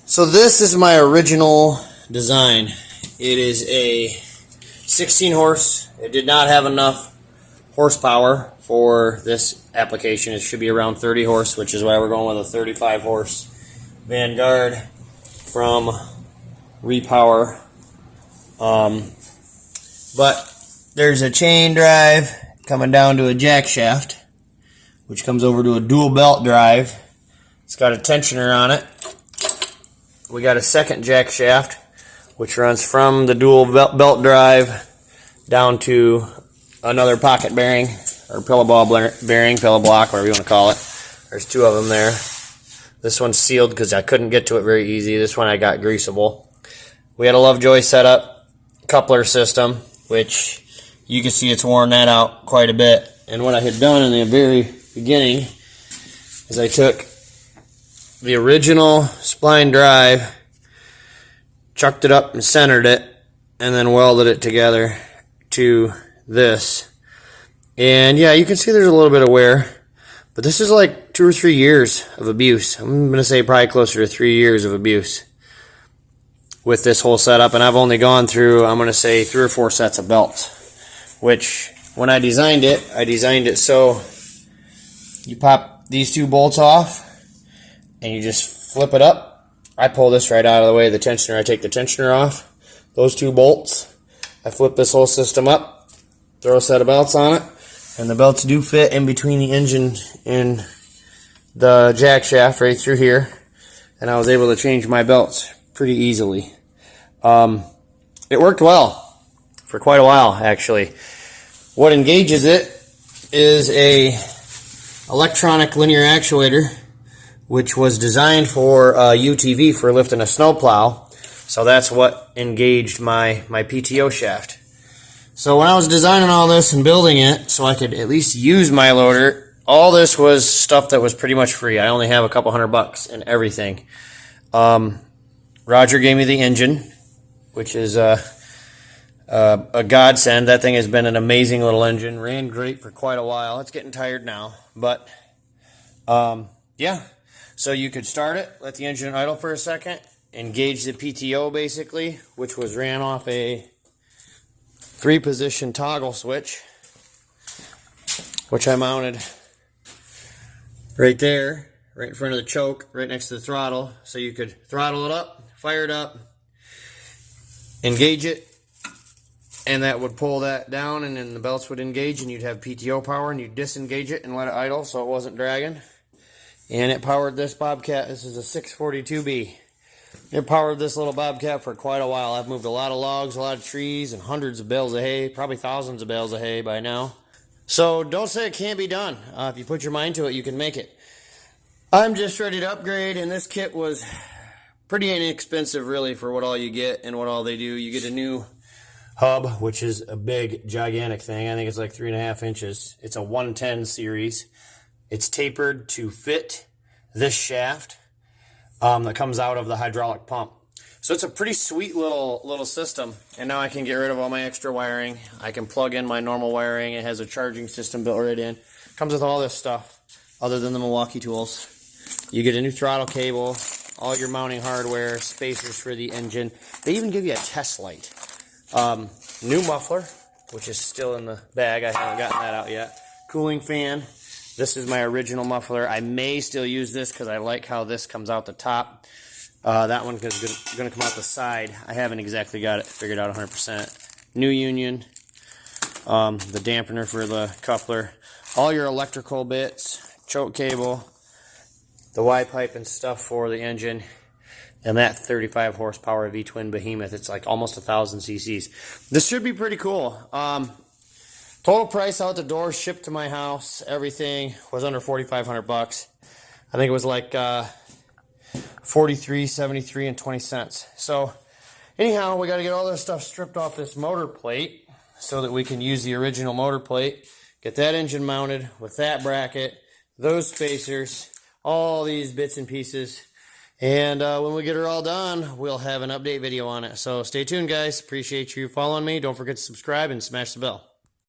So this is my original design. It is a 16 horse. It did not have enough horsepower for this application. It should be around 30 horse, which is why we're going with a 35 horse Vanguard from Repower. But there's a chain drive coming down to a jack shaft, which comes over to a dual belt drive. It's got a tensioner on it. We got a second jack shaft, which runs from the dual belt drive down to another pocket bearing, or pillow ball bearing, pillow block, whatever you want to call it. There's two of them there. This one's sealed because I couldn't get to it very easy. This one I got greasable. We had a Lovejoy setup, coupler system, which you can see it's worn that out quite a bit. And what I had done in the very beginning is I took the original spline drive, chucked it up and centered it, and then welded it together to this. And yeah, you can see there's a little bit of wear, but this is like 2 or 3 years of abuse. I'm going to say probably closer to 3 years of abuse with this whole setup, and I've only gone through, I'm going to say 3 or 4 sets of belts, which when I designed it so you pop these 2 bolts off and you just flip it up. I pull this right out of the way of the tensioner. I take the tensioner off, those 2 bolts, I flip this whole system up, throw a set of belts on it, and the belts do fit in between the engine and the jack shaft right through here, and I was able to change my belts pretty easily. It worked well for quite a while, actually. What engages it is a electronic linear actuator, which was designed for UTV for lifting a snowplow. So that's what engaged my PTO shaft. So when I was designing all this and building it so I could at least use my loader, all this was stuff that was pretty much free. I only have a couple $100 and everything. Roger gave me the engine, which is a godsend. That thing has been an amazing little engine. Ran great for quite a while. It's getting tired now, but yeah. So you could start it, let the engine idle for a second, engage the PTO basically, which was ran off a 3-position toggle switch, which I mounted right there, right in front of the choke, right next to the throttle. So you could throttle it up, fire it up, engage it, and that would pull that down, and then the belts would engage, and you'd have PTO power, and you'd disengage it and let it idle so it wasn't dragging. And it powered this Bobcat. This is a 642B. It powered this little Bobcat for quite a while. I've moved a lot of logs, a lot of trees, and hundreds of bales of hay, probably thousands of bales of hay by now. So don't say it can't be done. If you put your mind to it, you can make it. I'm just ready to upgrade, and this kit was pretty inexpensive really for what all you get and what all they do. You get a new hub, which is a big, gigantic thing. I think it's like 3.5 inches. It's a 110 series. It's tapered to fit this shaft that comes out of the hydraulic pump. So it's a pretty sweet little system. And now I can get rid of all my extra wiring. I can plug in my normal wiring. It has a charging system built right in. Comes with all this stuff other than the Milwaukee tools. You get a new throttle cable, all your mounting hardware, spacers for the engine. They even give you a test light. New muffler, which is still in the bag. I haven't gotten that out yet. Cooling fan. This is my original muffler. I may still use this because I like how this comes out the top. That one is going to come out the side. I haven't exactly got it figured out 100%. New union. The dampener for the coupler. All your electrical bits. Choke cable. The Y-pipe and stuff for the engine. And that 35 horsepower V-twin behemoth. It's like almost 1,000 cc's. This should be pretty cool. Total price out the door, shipped to my house, everything was under $4,500. I think it was like $43.73 and 20 cents. So anyhow, we got to get all this stuff stripped off this motor plate so that we can use the original motor plate. Get that engine mounted with that bracket, those spacers, all these bits and pieces. And when we get her all done, we'll have an update video on it. So stay tuned, guys. Appreciate you following me. Don't forget to subscribe and smash the bell.